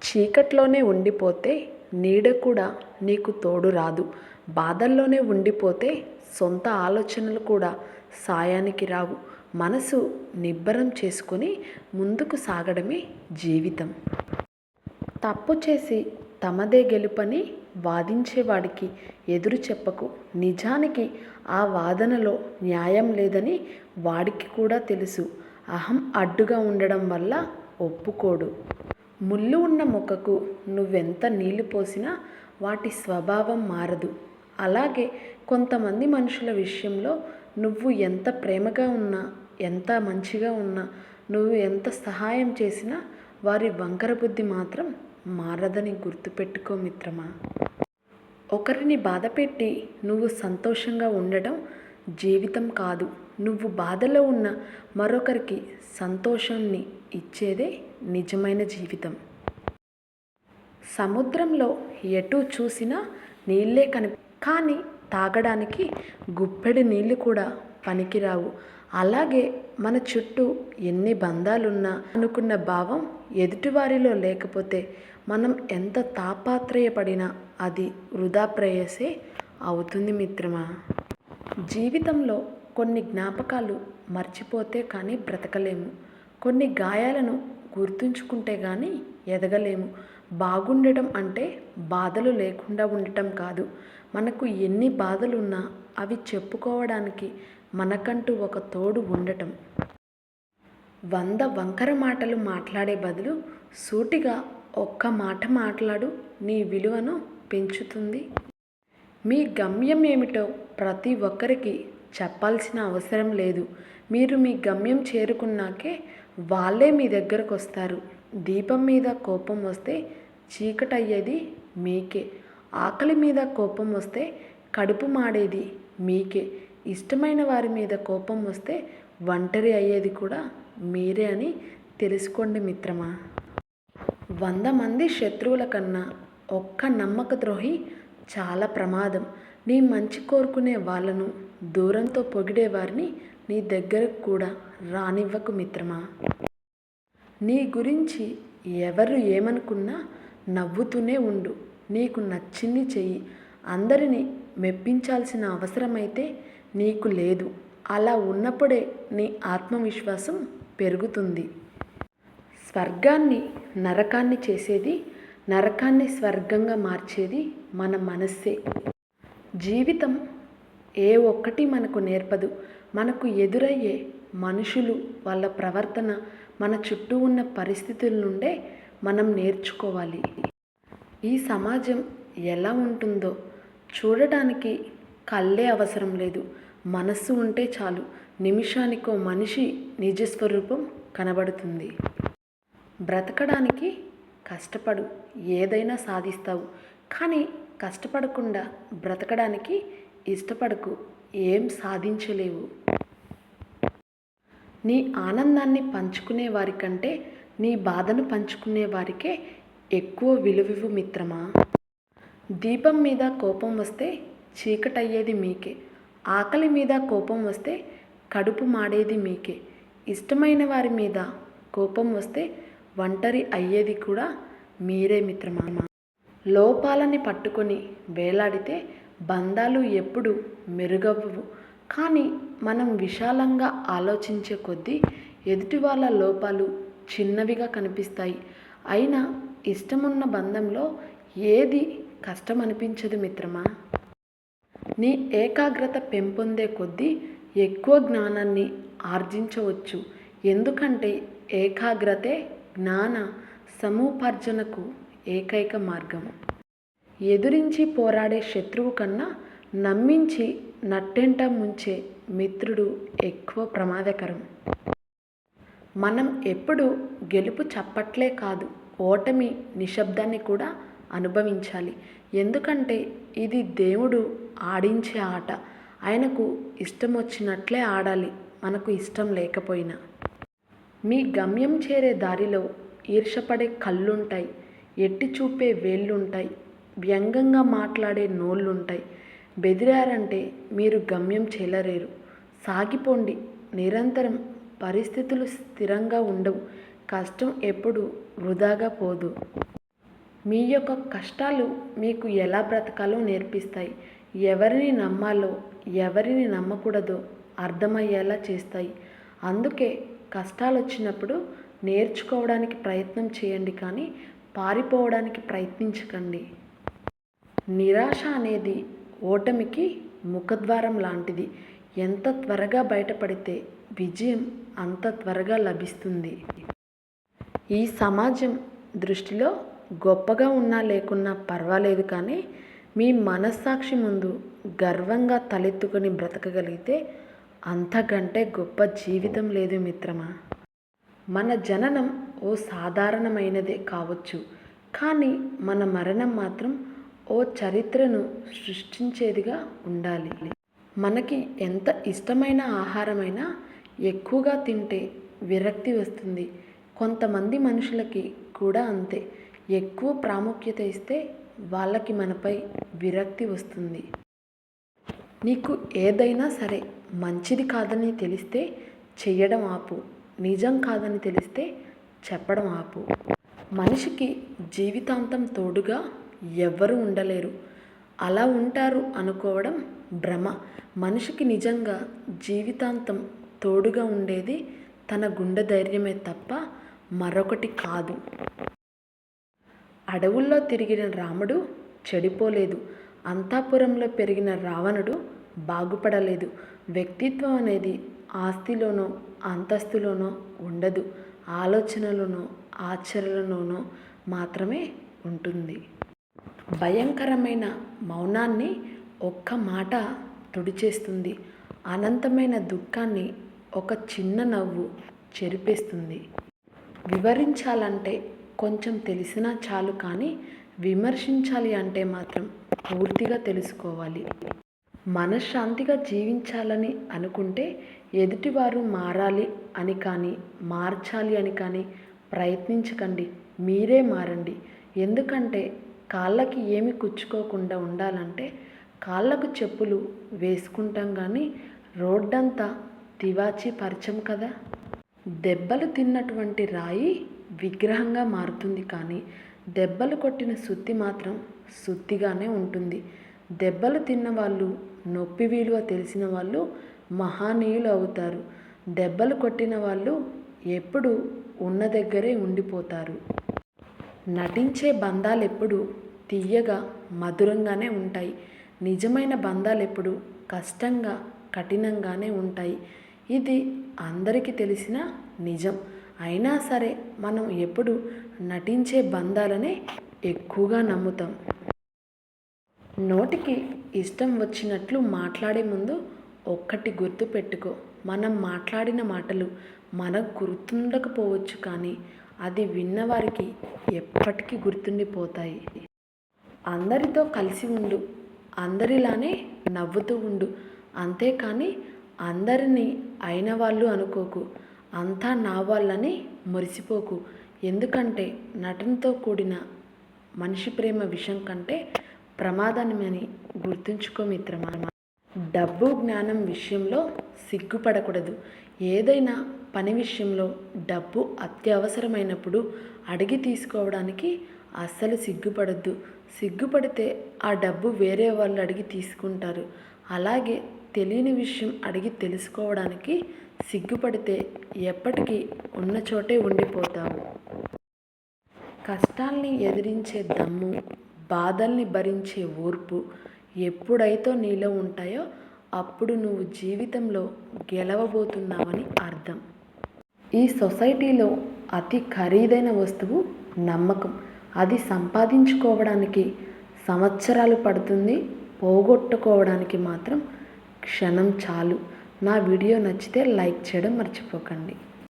చీకట్లోనే ఉండిపోతే నీడ కూడా నీకు తోడు రాదు. బాధల్లోనే ఉండిపోతే సొంత ఆలోచనలు కూడా సాయానికి రావు. మనసు నిబ్బరం చేసుకొని ముందుకు సాగడమే జీవితం. తప్పు చేసి తమదే గెలుపని వాదించేవాడికి ఎదురు చెప్పకు. నిజానికి ఆ వాదనలో న్యాయం లేదని వాడికి కూడా తెలుసు. అహం అడ్డుగా ఉండడం వల్ల ఒప్పుకోడు. ముళ్ళు ఉన్న మొక్కకు నువ్వెంత నీళ్లు పోసినా వాటి స్వభావం మారదు. అలాగే కొంతమంది మనుషుల విషయంలో నువ్వు ఎంత ప్రేమగా ఉన్నా, ఎంత మంచిగా ఉన్నా, నువ్వు ఎంత సహాయం చేసినా వారి వంకర బుద్ధి మాత్రం మారదని గుర్తుపెట్టుకో మిత్రమా. ఒకరిని బాధపెట్టి నువ్వు సంతోషంగా ఉండడం జీవితం కాదు. నువ్వు బాధలో ఉన్న మరొకరికి సంతోషాన్ని ఇచ్చేదే నిజమైన జీవితం. సముద్రంలో ఎటు చూసినా నీళ్ళే కానీ తాగడానికి గుప్పెడు నీళ్లు కూడా పనికిరావు. అలాగే మన చుట్టూ ఎన్ని బంధాలున్నా అనుకున్న భావం ఎదుటివారిలో లేకపోతే మనం ఎంత తాపత్రయపడినా అది వృధా ప్రయాసే అవుతుంది మిత్రమా. జీవితంలో కొన్ని జ్ఞాపకాలు మర్చిపోతే కానీ బ్రతకలేము. కొన్ని గాయాలను గుర్తుంచుకుంటే కానీ ఎదగలేము. బాగుండటం అంటే బాధలు లేకుండా ఉండటం కాదు. మనకు ఎన్ని బాధలున్నా అవి చెప్పుకోవడానికి మనకంటూ ఒక తోడు ఉండటం. 100 వంకర మాటలు మాట్లాడే బదులు సూటిగా ఒక్క మాట మాట్లాడు, నీ విలువను పెంచుతుంది. మీ గమ్యం ఏమిటో ప్రతి ఒక్కరికి చెప్పాల్సిన అవసరం లేదు. మీరు మీ గమ్యం చేరుకున్నాకే వాళ్ళే మీ దగ్గరకు వస్తారు. దీపం మీద కోపం వస్తే చీకటయ్యేది మీకే. ఆకలి మీద కోపం వస్తే కడుపు మాడేది మీకే. ఇష్టమైన వారి మీద కోపం వస్తే ఒంటరి అయ్యేది కూడా మీరే అని తెలుసుకోండి మిత్రమా. 100 మంది శత్రువుల కన్నా ఒక్క నమ్మక ద్రోహి చాలా ప్రమాదం. నీ మంచి కోరుకునే వాళ్ళను దూరంతో పొగిడే వారిని నీ దగ్గరకు కూడా రానివ్వకు మిత్రమా. నీ గురించి ఎవరు ఏమనుకున్నా నవ్వుతూనే ఉండు. నీకు నచ్చింది చెయ్యి. అందరినీ మెప్పించాల్సిన అవసరమైతే నీకు లేదు. అలా ఉన్నప్పుడే నీ ఆత్మవిశ్వాసం పెరుగుతుంది. స్వర్గాన్ని నరకాన్ని చేసేది, నరకాన్ని స్వర్గంగా మార్చేది మన మనస్సే. జీవితం ఏ ఒక్కటి మనకు నేర్పదు. మనకు ఎదురయ్యే మనుషులు, వాళ్ళ ప్రవర్తన, మన చుట్టూ ఉన్న పరిస్థితుల నుండే మనం నేర్చుకోవాలి. ఈ సమాజం ఎలా ఉంటుందో చూడటానికి కళ్ళే అవసరం లేదు. మనస్సు ఉంటే చాలు. నిమిషానికో మనిషి నిజస్వరూపం కనబడుతుంది. బ్రతకడానికి కష్టపడు, ఏదైనా సాధిస్తావు. కానీ కష్టపడకుండా బ్రతకడానికి ఇష్టపడకు, ఏం సాధించలేవు. నీ ఆనందాన్ని పంచుకునే వారికంటే నీ బాధను పంచుకునే వారికే ఎక్కువ విలువివ్వు మిత్రమా. దీపం మీద కోపం వస్తే చీకటయ్యేది మీకే. ఆకలి మీద కోపం వస్తే కడుపు మాడేది మీకే. ఇష్టమైన వారి మీద కోపం వస్తే ఒంటరి అయ్యేది కూడా మీరే మిత్రమా. లోపాలని పట్టుకొని వేలాడితే బంధాలు ఎప్పుడు మెరుగవ్వవు. కానీ మనం విశాలంగా ఆలోచించే కొద్దీ ఎదుటి వాళ్ళ లోపాలు చిన్నవిగా కనిపిస్తాయి. అయినా ఇష్టమున్న బంధంలో ఏది కష్టం అనిపించదు మిత్రమా. నీ ఏకాగ్రత పెంపొందే కొద్దీ ఎక్కువ జ్ఞానాన్ని ఆర్జించవచ్చు. ఎందుకంటే ఏకాగ్రతే జ్ఞాన సముపార్జనకు ఏకైక మార్గం. ఎదురించి పోరాడే శత్రువు కన్నా నమ్మించి నట్టెంట ముంచే మిత్రుడు ఎక్కువ ప్రమాదకరం. మనం ఎప్పుడు గెలుపు చప్పట్లే కాదు, ఓటమి నిశ్శబ్దాన్ని కూడా అనుభవించాలి. ఎందుకంటే ఇది దేవుడు ఆడించే ఆట. ఆయనకు ఇష్టం వచ్చినట్లే ఆడాలి, మనకు ఇష్టం లేకపోయినా. మీ గమ్యం చేరే దారిలో ఈర్షపడే కళ్ళుంటాయి, ఎట్టి చూపే వేళ్ళుంటాయి, వ్యంగ్యంగా మాట్లాడే నోళ్ళుంటాయి. బెదిరారంటే మీరు గమ్యం చేరలేరు. సాగిపోండి నిరంతరం. పరిస్థితులు స్థిరంగా ఉండవు. కష్టం ఎప్పుడు వృధాగా పోదు. మీ యొక్క కష్టాలు మీకు ఎలా బ్రతకాలో నేర్పిస్తాయి. ఎవరిని నమ్మాలో ఎవరిని నమ్మకూడదో అర్థమయ్యేలా చేస్తాయి. అందుకే కష్టాలు వచ్చినప్పుడు నేర్చుకోవడానికి ప్రయత్నం చేయండి, కానీ పారిపోవడానికి ప్రయత్నించకండి. నిరాశ అనేది ఓటమికి ముఖద్వారం లాంటిది. ఎంత త్వరగా బయటపడితే విజయం అంత త్వరగా లభిస్తుంది. ఈ సమాజం దృష్టిలో గొప్పగా ఉన్నా లేకున్నా పర్వాలేదు, కానీ మీ మనస్సాక్షి ముందు గర్వంగా తలెత్తుకొని బ్రతకగలిగితే అంతకంటే గొప్ప జీవితం లేదు మిత్రమా. మన జననం ఓ సాధారణమైనదే కావచ్చు, కానీ మన మరణం మాత్రం ఓ చరిత్రను సృష్టించేదిగా ఉండాలి. మనకి ఎంత ఇష్టమైన ఆహారమైనా ఎక్కువగా తింటే విరక్తి వస్తుంది. కొంతమంది మనుషులకి కూడా అంతే. ఎక్కువ ప్రాముఖ్యత ఇస్తే వాళ్ళకి మనపై విరక్తి వస్తుంది. నీకు ఏదైనా సరే మంచిది కాదని తెలిస్తే చెయ్యడం ఆపు. నిజం కాదని తెలిస్తే చెప్పడం ఆపు. మనిషికి జీవితాంతం తోడుగా ఎవ్వరూ ఉండలేరు. అలా ఉంటారు అనుకోవడం భ్రమ. మనిషికి నిజంగా జీవితాంతం తోడుగా ఉండేది తన గుండె ధైర్యమే తప్ప మరొకటి కాదు. అడవుల్లో తిరిగిన రాముడు చెడిపోలేదు. అంతఃపురంలో పెరిగిన రావణుడు బాగుపడలేదు. వ్యక్తిత్వం అనేది ఆస్తిలోనో అంతస్తులోనో ఉండదు, ఆలోచనలోనో ఆచరణలోనో మాత్రమే ఉంటుంది. భయంకరమైన మౌనాన్ని ఒక్క మాట తుడిచేస్తుంది. అనంతమైన దుఃఖాన్ని ఒక చిన్న నవ్వు చెరిపేస్తుంది. వివరించాలంటే కొంచెం తెలిసినా చాలు, కానీ విమర్శించాలి అంటే మాత్రం పూర్తిగా తెలుసుకోవాలి. మనశ్శాంతిగా జీవించాలని అనుకుంటే ఎదుటివారు మారాలి అని కానీ మార్చాలి అని కానీ ప్రయత్నించకండి. మీరే మారండి. ఎందుకంటే కాళ్ళకి ఏమి కుచ్చుకోకుండా ఉండాలంటే కాళ్ళకు చెప్పులు వేసుకుంటాం, కానీ రోడ్డంతా తివాచి పరచం కదా. దెబ్బలు తిన్నటువంటి రాయి విగ్రహంగా మారుతుంది, కానీ దెబ్బలు కొట్టిన సుత్తి మాత్రం సుత్తిగానే ఉంటుంది. దెబ్బలు తిన్న వాళ్ళు, నొప్పి విలువ తెలిసిన వాళ్ళు మహానీయులు అవుతారు. దెబ్బలు కొట్టిన వాళ్ళు ఎప్పుడు ఉన్న దగ్గరే ఉండిపోతారు. నటించే బంధాలు ఎప్పుడు తీయగా మధురంగానే ఉంటాయి. నిజమైన బంధాలు ఎప్పుడు కష్టంగా కఠినంగానే ఉంటాయి. ఇది అందరికీ తెలిసిన నిజం. అయినా సరే మనం ఎప్పుడు నటించే బంధాలనే ఎక్కువగా నమ్ముతాం. నోటికి ఇష్టం వచ్చినట్లు మాట్లాడే ముందు ఒక్కటి గుర్తు పెట్టుకో. మనం మాట్లాడిన మాటలు మనకు గుర్తుండకపోవచ్చు, కానీ అది విన్నవారికి ఎప్పటికీ గుర్తుండిపోతాయి. అందరితో కలిసి ఉండు, అందరిలానే నవ్వుతూ ఉండు. అంతేకాని అందరినీ అయిన వాళ్ళు అనుకోకు. అంతా నా వాళ్ళని మురిసిపోకు. ఎందుకంటే నటనతో కూడిన మనిషి ప్రేమ విషం కంటే ప్రమాదమని గుర్తుంచుకో మిత్రమా. డబ్బు జ్ఞానం విషయంలో సిగ్గుపడకూడదు. ఏదైనా పని విషయంలో డబ్బు అత్యవసరమైనప్పుడు అడిగి తీసుకోవడానికి అస్సలు సిగ్గుపడద్దు. సిగ్గుపడితే ఆ డబ్బు వేరే వాళ్ళు అడిగి తీసుకుంటారు. అలాగే తెలియని విషయం అడిగి తెలుసుకోవడానికి సిగ్గుపడితే ఎప్పటికీ ఉన్న చోటే ఉండిపోతావు. కష్టాల్ని ఎదిరించే దమ్ము, బాధల్ని భరించే ఓర్పు ఎప్పుడైతే నీలో ఉంటాయో అప్పుడు నువ్వు జీవితంలో గెలవబోతున్నావని అర్థం. ఈ సొసైటీలో అతి ఖరీదైన వస్తువు నమ్మకం. అది సంపాదించుకోవడానికి సంవత్సరాలు పడుతుంది, పోగొట్టుకోవడానికి మాత్రం క్షణం చాలు. నా వీడియో నచ్చితే లైక్ చేయడం మర్చిపోకండి.